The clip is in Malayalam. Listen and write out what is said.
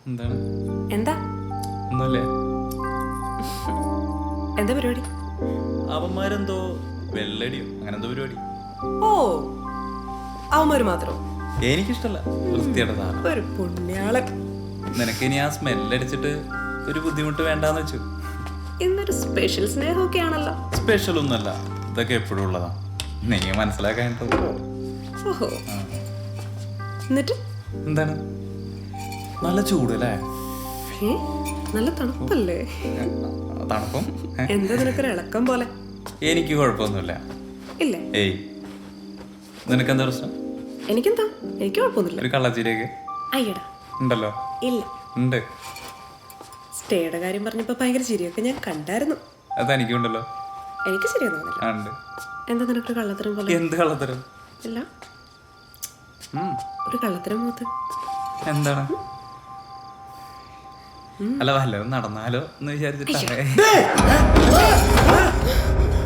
എന്താണ്? എന്താ ഒന്നുമില്ലേ? എന്താ പരിപാടി? അവന്മാരെന്തോ വെള്ളടിയോ അങ്ങനെ എന്തോ പരിപാടി. ഓ അവന്മാര് മാത്രം. എനിക്കിഷ്ടല്ല വൃത്തിയുടെ സാധനം. ഒരു പുണ്യാളൻ. നിനക്ക് ഇനി ആ സ്മെല്ലടിച്ചിട്ട് ഒരു ബുദ്ധിമുട്ട് വേണ്ടാന്ന് വെച്ചു. ഇന്നൊരു സ്പെഷ്യൽ സ്നേഹമൊക്കെ ആണല്ലോ. സ്പെഷ്യൽ ഒന്നുമല്ല, ഇതൊക്കെ എപ്പോഴും ഉള്ളതാ. നീ മനസ്സിലാക്കാനായിട്ട്. ഓഹോ. എന്നിട്ട് എന്താണ്? നല്ല ചൂടല്ലേ? നല്ല തണുപ്പല്ലേ? തണുപ്പം എന്താ നിനക്കൊരു ഇളക്കം പോലെ? എനിക്ക് കുഴപ്പമൊന്നുമില്ല. ഇല്ലേ? ഏയ്, നിനക്കെന്താ പ്രശ്നം? എനിക്കെന്താ? എനിക്ക് കുഴപ്പമൊന്നുമില്ല. ഒരു കള്ളച്ചിരിയൊക്കെ അയ്യടാ ഉണ്ടല്ലോ. ഇല്ല. ഉണ്ട്. സ്റ്റേയുടെ കാര്യം പറഞ്ഞപ്പോ ഭയങ്കര ചിരിയൊക്കെ ഞാൻ കണ്ടായിരുന്നു. അത് എനിക്കുണ്ടല്ലോ. എനിക്ക് ശരിയൊന്നും തോന്നില്ല. ഉണ്ട്. എന്താ നിനക്കൊരു കള്ളത്തരം പോലെ? എന്ത് കള്ളത്തരം? ഇല്ല, ഒരു കള്ളത്തരം മുഖത്ത്. എന്താണ്? അല്ല വല്ലതും നടന്നാലോ എന്ന് വിചാരിച്ചിട്ടാണ്.